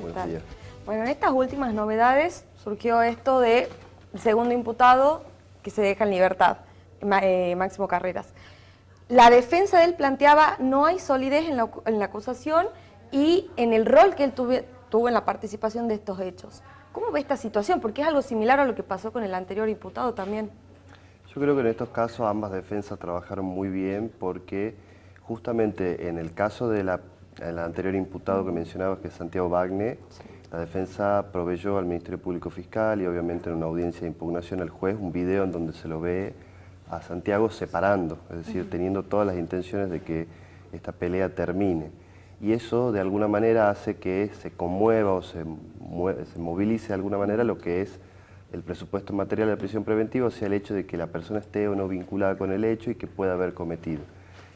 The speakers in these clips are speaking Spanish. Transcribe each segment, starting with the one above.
Buenos días. Bueno, en estas últimas novedades surgió esto de el segundo imputado que se deja en libertad, Máximo Carreras. La defensa de él planteaba no hay solidez en la acusación y en el rol que él tuvo en la participación de estos hechos. ¿Cómo ve esta situación? Porque es algo similar a lo que pasó con el anterior imputado también. Yo creo que en estos casos ambas defensas trabajaron muy bien porque justamente en el caso del anterior imputado que mencionabas, que es Santiago Bagne, la defensa proveyó al Ministerio Público Fiscal y obviamente en una audiencia de impugnación al juez un video en donde se lo ve a Santiago separando, es decir, teniendo todas las intenciones de que esta pelea termine. Y eso de alguna manera hace que se conmueva o se movilice de alguna manera lo que es el presupuesto material de la prisión preventiva, o sea, el hecho de que la persona esté o no vinculada con el hecho y que pueda haber cometido.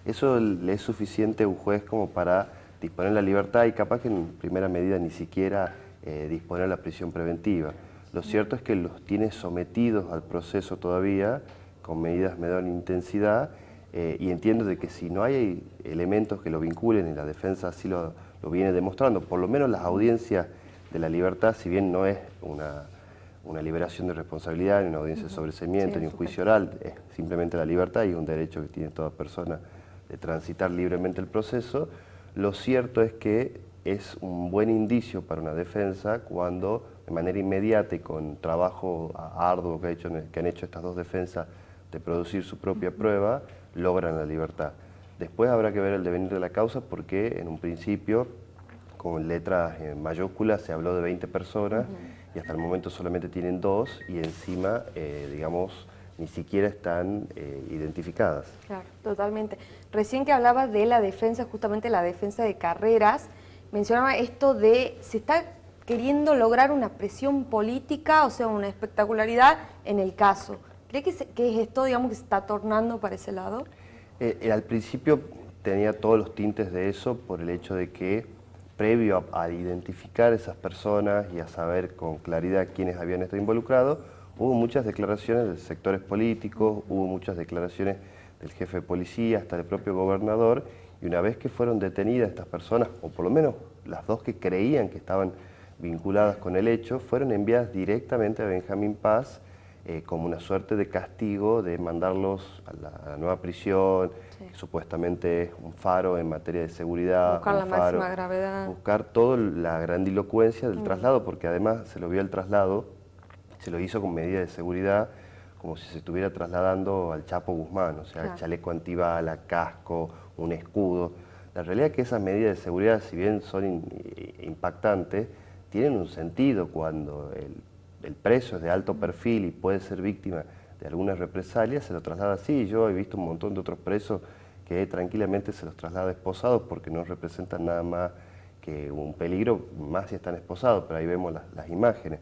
Eso le es suficiente a un juez como para disponer la libertad y capaz que en primera medida ni siquiera disponer la prisión preventiva. Lo cierto es que los tiene sometidos al proceso todavía con medidas de menor intensidad y entiendo de que si no hay elementos que lo vinculen y la defensa así lo viene demostrando, por lo menos las audiencias de la libertad, si bien no es una liberación de responsabilidad, ni una audiencia de sobreseimiento, ni un juicio oral, es simplemente la libertad y un derecho que tiene toda persona de transitar libremente el proceso. Lo cierto es que es un buen indicio para una defensa cuando de manera inmediata y con trabajo arduo que han hecho estas dos defensas de producir su propia prueba, logran la libertad. Después habrá que ver el devenir de la causa porque en un principio, con letras en mayúsculas, se habló de 20 personas y hasta el momento solamente tienen 2 y encima, digamos, ni siquiera están identificadas. Claro, totalmente. Recién que hablaba de la defensa, justamente la defensa de Carreras, mencionaba esto de se está queriendo lograr una presión política, o sea, una espectacularidad en el caso. ¿Cree que es esto, digamos, que se está tornando para ese lado? Al principio tenía todos los tintes de eso por el hecho de que previo a identificar esas personas y a saber con claridad quiénes habían estado involucrados, hubo muchas declaraciones de sectores políticos, hubo muchas declaraciones del jefe de policía, hasta el propio gobernador, y una vez que fueron detenidas estas personas, o por lo menos las dos que creían que estaban vinculadas con el hecho, fueron enviadas directamente a Benjamín Paz como una suerte de castigo de mandarlos a la nueva prisión, que supuestamente es un faro en materia de seguridad. Buscar la máxima gravedad. Buscar toda la grandilocuencia del traslado, porque además se lo vio el traslado, se lo hizo con medidas de seguridad, como si se estuviera trasladando al Chapo Guzmán, o sea, chaleco antibala, casco, un escudo. La realidad es que esas medidas de seguridad, si bien son impactantes, tienen un sentido cuando el preso es de alto perfil y puede ser víctima de algunas represalias, se lo traslada así. Yo he visto un montón de otros presos que tranquilamente se los traslada esposados porque no representan nada más que un peligro, más si están esposados, pero ahí vemos las imágenes.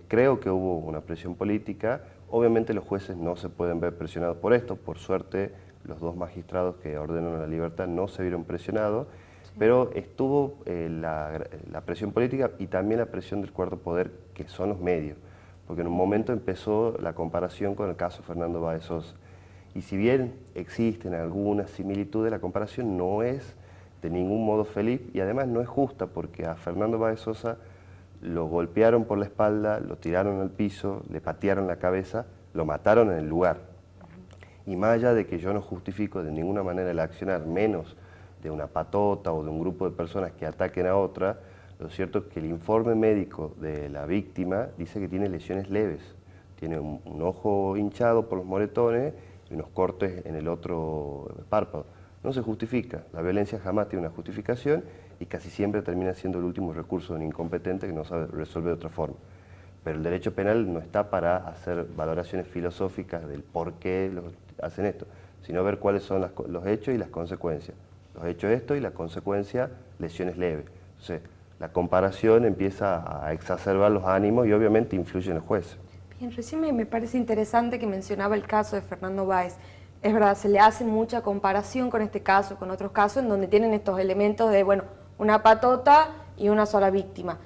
Creo que hubo una presión política. Obviamente los jueces no se pueden ver presionados por esto. Por suerte, los dos magistrados que ordenaron la libertad no se vieron presionados, pero estuvo la presión política y también la presión del cuarto poder, que son los medios. Porque en un momento empezó la comparación con el caso Fernando Báez Sosa. Y si bien existen algunas similitudes, la comparación no es de ningún modo feliz y además no es justa, porque a Fernando Báez Sosa lo golpearon por la espalda, lo tiraron al piso, le patearon la cabeza, lo mataron en el lugar. Y más allá de que yo no justifico de ninguna manera el accionar, menos de una patota o de un grupo de personas que ataquen a otra, lo cierto es que el informe médico de la víctima dice que tiene lesiones leves. Tiene un ojo hinchado por los moretones y unos cortes en el otro párpado. No se justifica, la violencia jamás tiene una justificación y casi siempre termina siendo el último recurso de un incompetente que no sabe resolver de otra forma. Pero el derecho penal no está para hacer valoraciones filosóficas del por qué hacen esto, sino ver cuáles son los hechos y las consecuencias. Los hechos esto y la consecuencia, lesiones leves. Entonces, la comparación empieza a exacerbar los ánimos y obviamente influye en el juez. Bien, recién me parece interesante que mencionaba el caso de Fernando Báez. Es verdad, se le hace mucha comparación con este caso, con otros casos, en donde tienen estos elementos de, bueno, una patota y una sola víctima.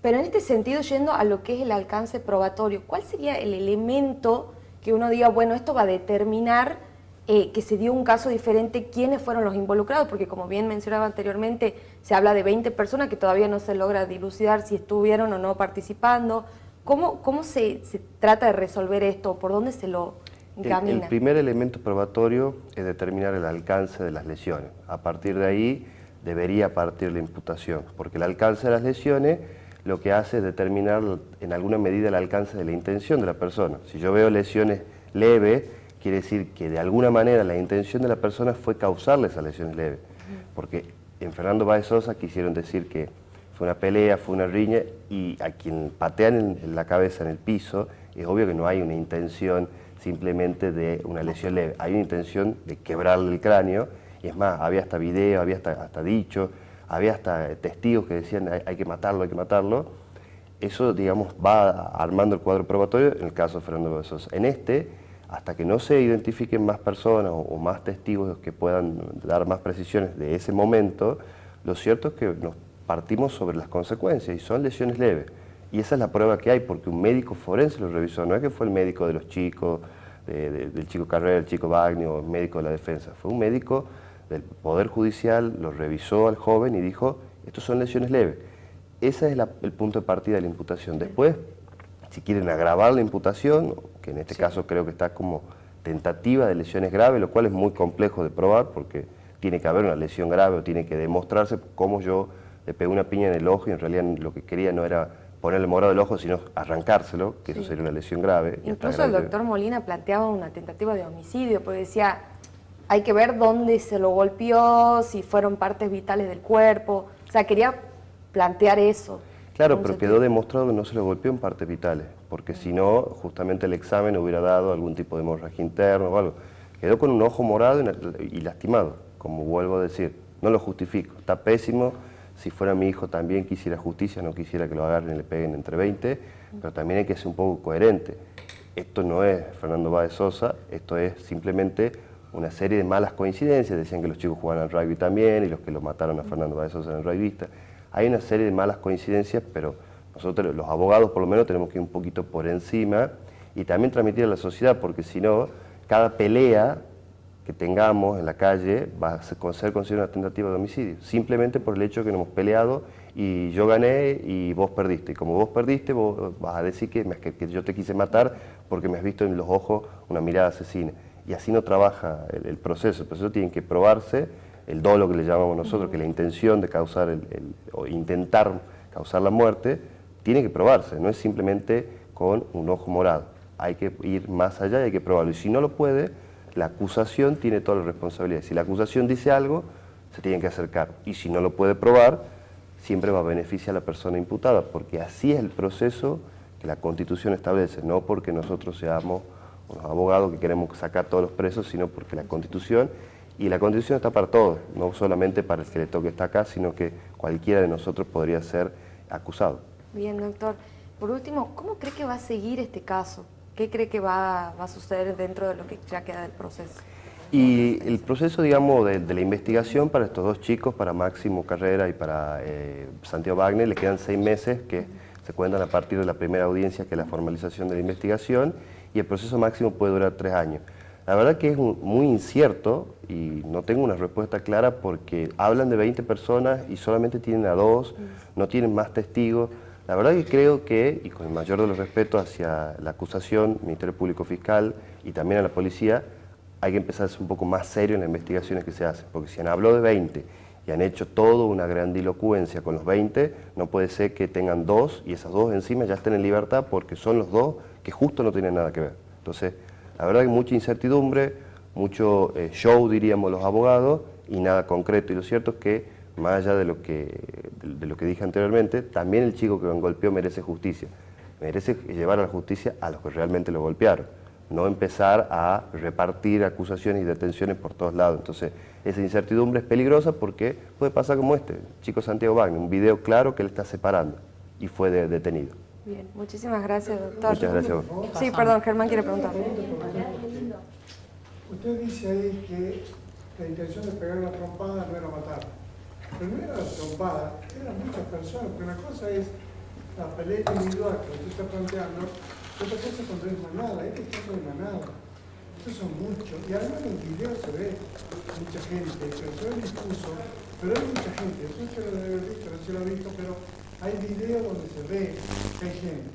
Pero en este sentido, yendo a lo que es el alcance probatorio, ¿cuál sería el elemento que uno diga, bueno, esto va a determinar que se dio un caso diferente, quiénes fueron los involucrados, porque como bien mencionaba anteriormente, se habla de 20 personas que todavía no se logra dilucidar si estuvieron o no participando. ¿Cómo se trata de resolver esto? ¿Por dónde se lo encamina? El primer elemento probatorio es determinar el alcance de las lesiones. A partir de ahí debería partir la imputación, porque el alcance de las lesiones lo que hace es determinar en alguna medida el alcance de la intención de la persona. Si yo veo lesiones leves, quiere decir que de alguna manera la intención de la persona fue causarle esas lesiones leves. Porque en Fernando Báez Sosa quisieron decir que fue una pelea, fue una riña, y a quien patean en la cabeza en el piso, es obvio que no hay una intención simplemente de una lesión leve. Hay una intención de quebrarle el cráneo, y es más, había hasta video, había hasta dicho, había hasta testigos que decían hay que matarlo, hay que matarlo. Eso, digamos, va armando el cuadro probatorio en el caso de Fernando Báez Sosa. En hasta que no se identifiquen más personas o más testigos que puedan dar más precisiones de ese momento, lo cierto es que nos partimos sobre las consecuencias y son lesiones leves. Y esa es la prueba que hay, porque un médico forense lo revisó, no es que fue el médico de los chicos, del chico Carrera, el chico Bagni o el médico de la defensa, fue un médico del Poder Judicial, lo revisó al joven y dijo, estos son lesiones leves. Ese es el punto de partida de la imputación. Después, si quieren agravar la imputación, que en este caso creo que está como tentativa de lesiones graves, lo cual es muy complejo de probar porque tiene que haber una lesión grave o tiene que demostrarse cómo yo le pegué una piña en el ojo y en realidad lo que quería no era ponerle morado el ojo, sino arrancárselo, que eso sería una lesión grave. Incluso el doctor Molina planteaba una tentativa de homicidio, porque decía, hay que ver dónde se lo golpeó, si fueron partes vitales del cuerpo, o sea, quería plantear eso. Claro, pero quedó demostrado que no se lo golpeó en partes vitales, porque si no, justamente el examen hubiera dado algún tipo de hemorragia interna o algo. Quedó con un ojo morado y lastimado, como vuelvo a decir. No lo justifico, está pésimo. Si fuera mi hijo también quisiera justicia, no quisiera que lo agarren y le peguen entre 20, pero también hay que ser un poco coherente. Esto no es Fernando Báez Sosa, esto es simplemente una serie de malas coincidencias. Decían que los chicos jugaban al rugby también y los que lo mataron a Fernando Báez Sosa eran rugbyistas. Hay una serie de malas coincidencias, pero nosotros los abogados por lo menos tenemos que ir un poquito por encima y también transmitir a la sociedad, porque si no, cada pelea que tengamos en la calle va a ser considerada una tentativa de homicidio, simplemente por el hecho de que nos hemos peleado y yo gané y vos perdiste. Y como vos perdiste, vos vas a decir que yo te quise matar porque me has visto en los ojos una mirada asesina. Y así no trabaja el proceso. El proceso tiene que probarse, el dolo que le llamamos nosotros, que la intención de causar o intentar causar la muerte, tiene que probarse, no es simplemente con un ojo morado. Hay que ir más allá y hay que probarlo. Y si no lo puede, la acusación tiene toda la responsabilidad. Si la acusación dice algo, se tiene que acercar. Y si no lo puede probar, siempre va a beneficiar a la persona imputada, porque así es el proceso que la Constitución establece, no porque nosotros seamos unos abogados que queremos sacar todos los presos, sino porque la Constitución, y la Constitución está para todos, no solamente para el que le toque estar acá, sino que cualquiera de nosotros podría ser acusado. Bien, doctor. Por último, ¿cómo cree que va a seguir este caso? ¿Qué cree que va a suceder dentro de lo que ya queda del proceso? Y el proceso, digamos, de la investigación para estos dos chicos, para Máximo Carrera y para Santiago Wagner, le quedan 6 meses que se cuentan a partir de la primera audiencia, que es la formalización de la investigación, y el proceso máximo puede durar 3 años. La verdad que es muy incierto y no tengo una respuesta clara porque hablan de 20 personas y solamente tienen a 2, no tienen más testigos. La verdad que creo que, y con el mayor de los respetos hacia la acusación, Ministerio Público Fiscal y también a la policía, hay que empezar a ser un poco más serio en las investigaciones que se hacen, porque si han hablado de 20 y han hecho toda una grandilocuencia con los 20, no puede ser que tengan 2 y esas 2 encima ya estén en libertad porque son los 2 que justo no tienen nada que ver. Entonces, la verdad hay mucha incertidumbre, mucho show, diríamos los abogados, y nada concreto. Y lo cierto es que, más allá de lo que dije anteriormente, también el chico que lo golpeó merece justicia. Merece llevar a la justicia a los que realmente lo golpearon. No empezar a repartir acusaciones y detenciones por todos lados. Entonces, esa incertidumbre es peligrosa porque puede pasar como este, chico Santiago Wagner, un video claro que él está separando y fue detenido. Bien, muchísimas gracias, doctor. Muchas gracias a vos. Sí, perdón, Germán quiere preguntar. Usted dice ahí que la intención de pegar una trompada no era matar. Pero no era la trompada, eran muchas personas, porque una cosa es la pelea individual que usted está planteando, otra cosa es cuando es manada, este caso de manada. Estos son muchos. Y además en el video se ve mucha gente, pero se ve difuso, pero hay mucha gente. Usted lo debe haber visto, no se lo ha visto, pero hay videos donde se ve que hay gente.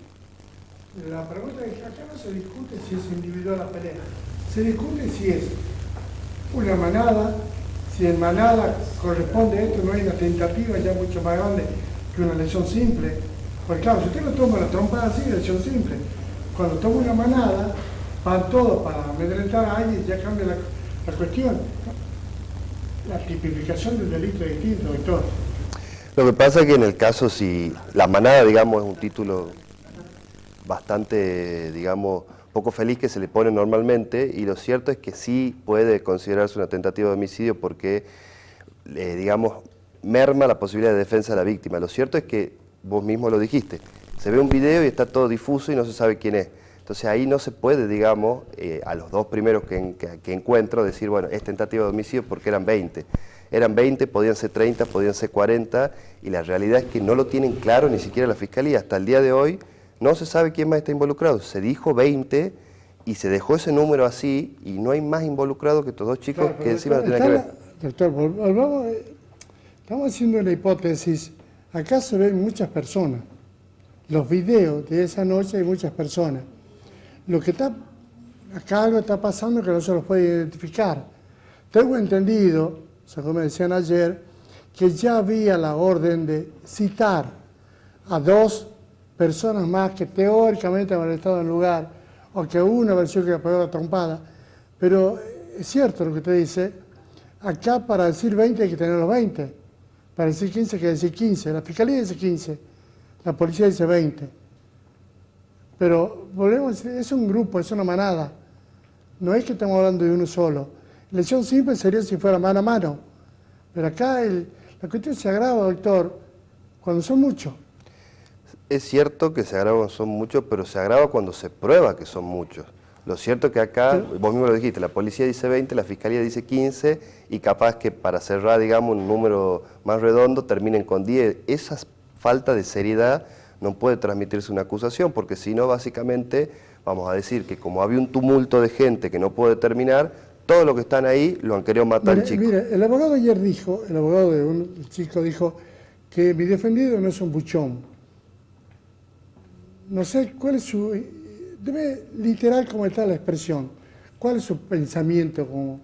La pregunta es que acá no se discute si es individual la pelea. Se discute si es una manada, si en manada corresponde a esto, no hay una tentativa ya mucho más grande que una lesión simple. Porque claro, si usted lo toma la trompada así, lesión simple. Cuando toma una manada, van todos para amedrentar a alguien y ya cambia la cuestión. La tipificación del delito es distinto, doctor. Lo que pasa es que en el caso, si la manada, digamos, es un título bastante, digamos, poco feliz que se le pone normalmente, y lo cierto es que sí puede considerarse una tentativa de homicidio porque, digamos, merma la posibilidad de defensa de la víctima. Lo cierto es que vos mismo lo dijiste, se ve un video y está todo difuso y no se sabe quién es. Entonces ahí no se puede, digamos, a los dos primeros que encuentro decir, bueno, es tentativa de homicidio porque eran 20. Eran 20, podían ser 30, podían ser 40, y la realidad es que no lo tienen claro ni siquiera la Fiscalía. Hasta el día de hoy no se sabe quién más está involucrado. Se dijo 20 y se dejó ese número así y no hay más involucrados que estos dos chicos Claro, que encima no tienen que ver. Doctor, volvamos, estamos haciendo una hipótesis. Acá se ven muchas personas. Los videos de esa noche hay muchas personas. Lo que está, acá algo está pasando que no se los puede identificar. Tengo entendido, según me decían ayer, que ya había la orden de citar a 2 personas más que teóricamente habrían estado en el lugar, o que una versión que pegó la trompada. Pero es cierto lo que usted dice, acá para decir 20 hay que tener los 20, para decir 15 hay que decir 15, la Fiscalía dice 15, la policía dice 20. Pero volvemos a decir, es un grupo, es una manada, no es que estamos hablando de uno solo. Lesión simple sería si fuera mano a mano, pero acá la cuestión se agrava, doctor, cuando son muchos. Es cierto que se agrava cuando son muchos, pero se agrava cuando se prueba que son muchos. Lo cierto es que acá, vos mismo lo dijiste, la policía dice 20, la Fiscalía dice 15, y capaz que para cerrar, digamos, un número más redondo, terminen con 10. Esa falta de seriedad no puede transmitirse una acusación, porque si no, básicamente, vamos a decir que como había un tumulto de gente que no puede terminar, todos los que están ahí lo han querido matar al chico. Mire, el abogado ayer dijo, el abogado de un chico dijo que mi defendido no es un buchón. No sé cuál es su, debe literal cómo está la expresión, cuál es su pensamiento como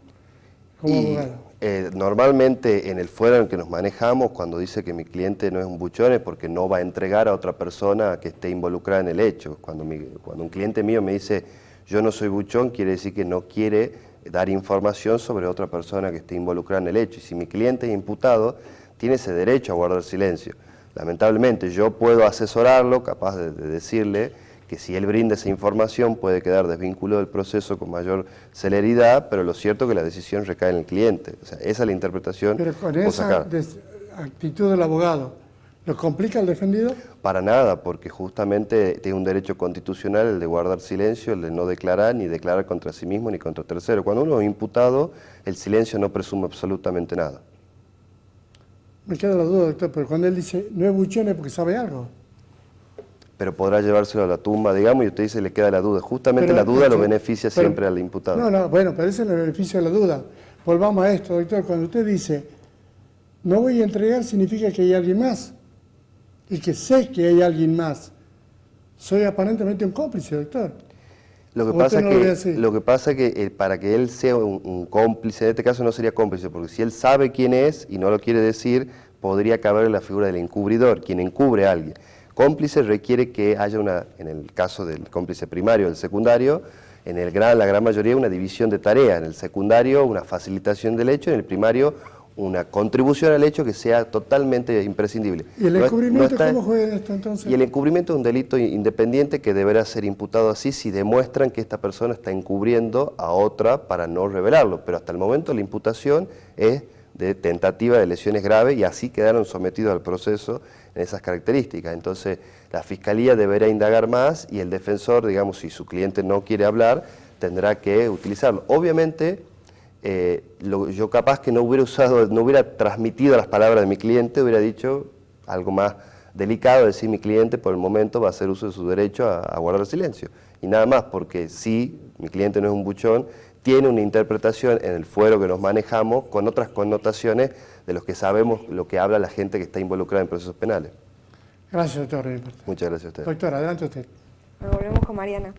abogado. Normalmente en el fuero en el que nos manejamos, cuando dice que mi cliente no es un buchón es porque no va a entregar a otra persona que esté involucrada en el hecho. Cuando un cliente mío me dice yo no soy buchón, quiere decir que no quiere dar información sobre otra persona que esté involucrada en el hecho. Y si mi cliente es imputado, tiene ese derecho a guardar silencio. Lamentablemente yo puedo asesorarlo, capaz de decirle que si él brinda esa información puede quedar desvinculado del proceso con mayor celeridad, pero lo cierto es que la decisión recae en el cliente. O sea, esa es la interpretación. Pero con esa actitud del abogado, ¿lo complica el defendido? Para nada, porque justamente tiene un derecho constitucional el de guardar silencio, el de no declarar, ni declarar contra sí mismo ni contra tercero. Cuando uno es imputado, el silencio no presume absolutamente nada. Me queda la duda, doctor, pero cuando él dice no es buchón es porque sabe algo. Pero podrá llevárselo a la tumba, digamos, y usted dice le queda la duda. Justamente la duda lo beneficia siempre al imputado. No, bueno, pero ese es el beneficio de la duda. Volvamos a esto, doctor. Cuando usted dice no voy a entregar, significa que hay alguien más. Y que sé que hay alguien más. Soy aparentemente un cómplice, doctor. Lo que pasa es que para que él sea un cómplice, en este caso no sería cómplice, porque si él sabe quién es y no lo quiere decir, podría caber la figura del encubridor, quien encubre a alguien. Cómplice requiere que haya en el caso del cómplice primario o del secundario, la gran mayoría una división de tareas, en el secundario una facilitación del hecho, en el primario una contribución al hecho que sea totalmente imprescindible. ¿Y el encubrimiento cómo juega en esto entonces? Y el encubrimiento es un delito independiente que deberá ser imputado así si demuestran que esta persona está encubriendo a otra para no revelarlo, pero hasta el momento la imputación es de tentativa de lesiones graves y así quedaron sometidos al proceso en esas características. Entonces la Fiscalía deberá indagar más y el defensor, digamos, si su cliente no quiere hablar, tendrá que utilizarlo. Obviamente, yo capaz que no hubiera transmitido las palabras de mi cliente, hubiera dicho algo más delicado, decir mi cliente por el momento va a hacer uso de su derecho a guardar silencio. Y nada más, porque si mi cliente no es un buchón, tiene una interpretación en el fuero que nos manejamos con otras connotaciones de los que sabemos lo que habla la gente que está involucrada en procesos penales. Gracias, doctor. Muchas gracias a usted. Doctora, adelante usted. Volvemos con Mariana.